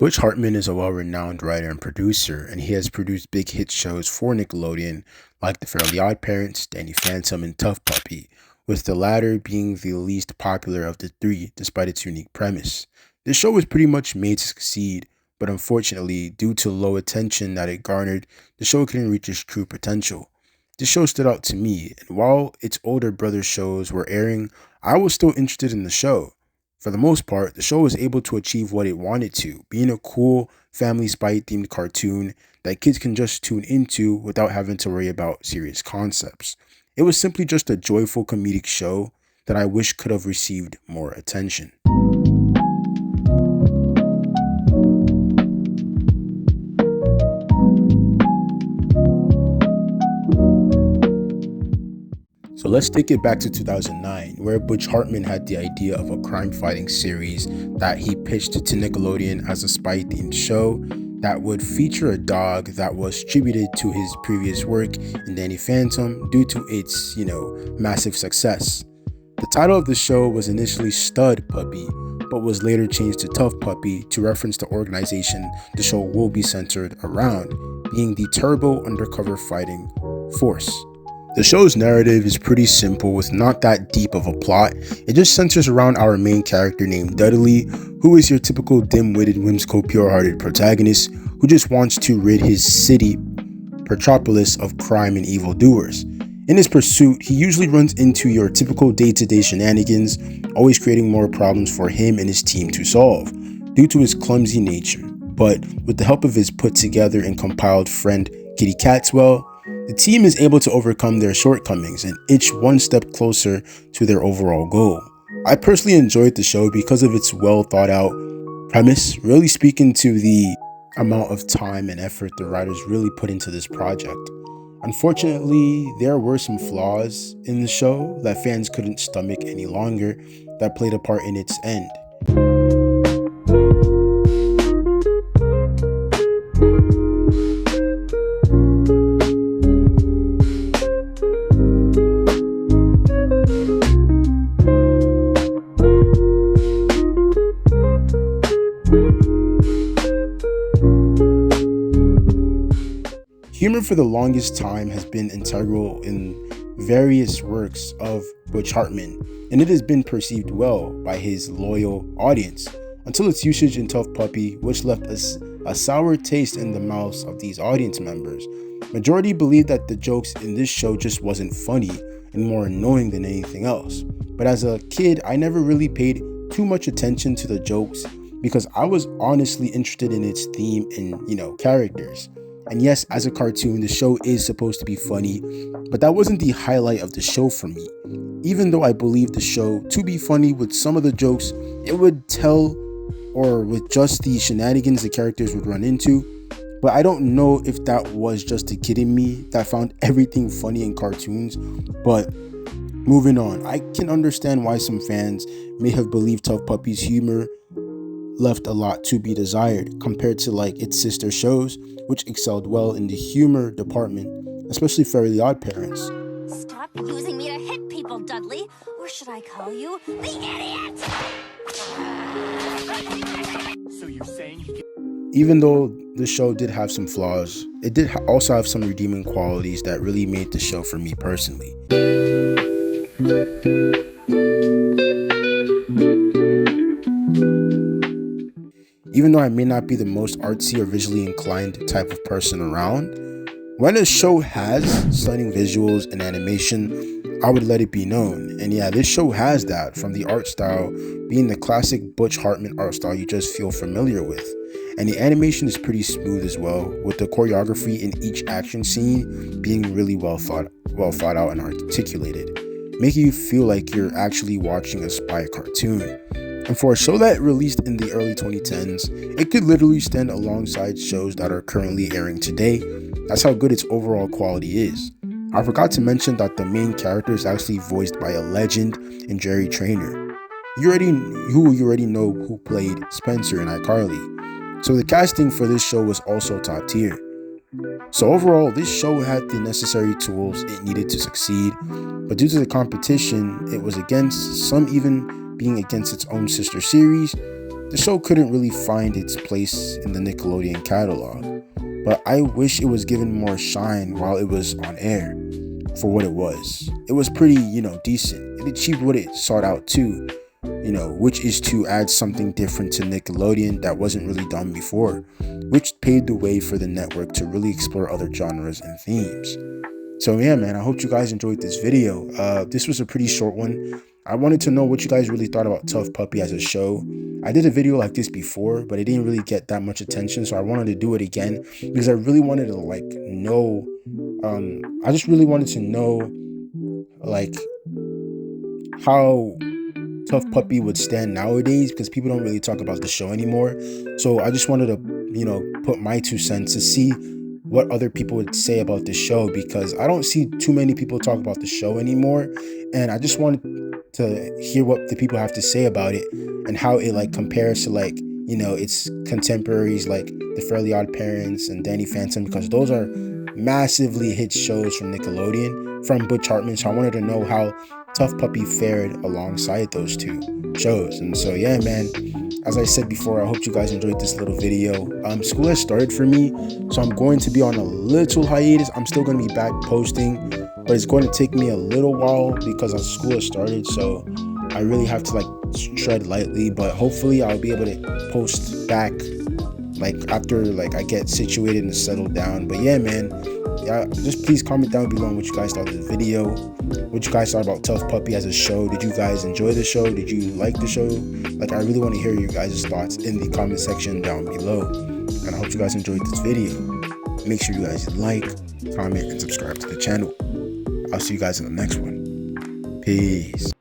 Butch Hartman is a well-renowned writer and producer, and he has produced big hit shows for Nickelodeon like The Fairly Odd Parents, Danny Phantom, and Tough Puppy, with the latter being the least popular of the three despite its unique premise. This show was pretty much made to succeed, but unfortunately, due to low attention that it garnered, the show couldn't reach its true potential. This show stood out to me, and while its older brother shows were airing, I was still interested in the show. For the most part, the show was able to achieve what it wanted to, being a cool, family spy themed cartoon that kids can just tune into without having to worry about serious concepts. It was simply just a joyful comedic show that I wish could have received more attention. So let's take it back to 2009, where Butch Hartman had the idea of a crime-fighting series that he pitched to Nickelodeon as a spy-themed show that would feature a dog that was attributed to his previous work in Danny Phantom due to its, massive success. The title of the show was initially Stud Puppy, but was later changed to Tough Puppy to reference the organization the show will be centered around, being the Turbo Undercover Fighting Force. The show's narrative is pretty simple with not that deep of a plot. It just centers around our main character named Dudley, who is your typical dim-witted, whimsical, pure-hearted protagonist who just wants to rid his city, Petropolis, of crime and evildoers. In his pursuit, he usually runs into your typical day-to-day shenanigans, always creating more problems for him and his team to solve, due to his clumsy nature. But with the help of his put-together and compiled friend Kitty Catswell, the team is able to overcome their shortcomings and inch one step closer to their overall goal. I personally enjoyed the show because of its well thought out premise, really speaking to the amount of time and effort the writers really put into this project. Unfortunately, there were some flaws in the show that fans couldn't stomach any longer that played a part in its end. Humor for the longest time has been integral in various works of Butch Hartman, and it has been perceived well by his loyal audience, until its usage in Tough Puppy, which left a sour taste in the mouths of these audience members. Majority believe that the jokes in this show just wasn't funny and more annoying than anything else. But as a kid, I never really paid too much attention to the jokes because I was honestly interested in its theme and, characters. And yes, as a cartoon, the show is supposed to be funny, but that wasn't the highlight of the show for me. Even though I believe the show to be funny with some of the jokes it would tell, or with just the shenanigans the characters would run into, but I don't know if that was just a kid in me that found everything funny in cartoons. But moving on, I can understand why some fans may have believed Tough Puppy's humor left a lot to be desired compared to its sister shows, which excelled well in the humor department, especially Fairly Odd Parents. Stop using me to hit people, Dudley. Or should I call you the idiot? So you're saying Even though the show did have some flaws, it did also have some redeeming qualities that really made the show for me personally. Even though I may not be the most artsy or visually inclined type of person around, when a show has stunning visuals and animation, I would let it be known. And yeah, this show has that, from the art style being the classic Butch Hartman art style you just feel familiar with. And the animation is pretty smooth as well, with the choreography in each action scene being really well thought out and articulated, making you feel like you're actually watching a spy cartoon. And for a show that released in the early 2010s, it could literally stand alongside shows that are currently airing today. That's how good its overall quality is. I forgot to mention that the main character is actually voiced by a legend in Jerry Trainer. You already know who played Spencer in iCarly. So the casting for this show was also top tier. So overall, this show had the necessary tools it needed to succeed, but due to the competition it was against, some even being against its own sister series, the show couldn't really find its place in the Nickelodeon catalog, but I wish it was given more shine while it was on air for what it was. It was pretty, decent. It achieved what it sought out to, which is to add something different to Nickelodeon that wasn't really done before, which paved the way for the network to really explore other genres and themes. So yeah, man, I hope you guys enjoyed this video. This was a pretty short one. I wanted to know what you guys really thought about Tough Puppy as a show. I did a video like this before, but it didn't really get that much attention, so I wanted to do it again because I really wanted to know. I just really wanted to know how Tough Puppy would stand nowadays, because people don't really talk about the show anymore. So I just wanted to, put my 2 cents to see what other people would say about the show, because I don't see too many people talk about the show anymore, and I just wanted to hear what the people have to say about it and how it compares to its contemporaries like The Fairly Odd Parents and Danny Phantom, because those are massively hit shows from Nickelodeon from Butch Hartman. So I wanted to know how Tough Puppy fared alongside those 2 shows. And so yeah, man, as I said before, I hope you guys enjoyed this little video. School has started for me, so I'm going to be on a little hiatus. I'm still going to be back posting, but it's going to take me a little while because school has started, so I really have to tread lightly. But hopefully I'll be able to post back after I get situated and settled down. But yeah, man, just please comment down below on what you guys thought of the video, what you guys thought about Tough Puppy as a show. Did you guys enjoy the show? Did you like the show? I really want to hear your guys' thoughts in the comment section down below. And I hope you guys enjoyed this video. Make sure you guys like, comment, and subscribe to the channel. I'll see you guys in the next one. Peace.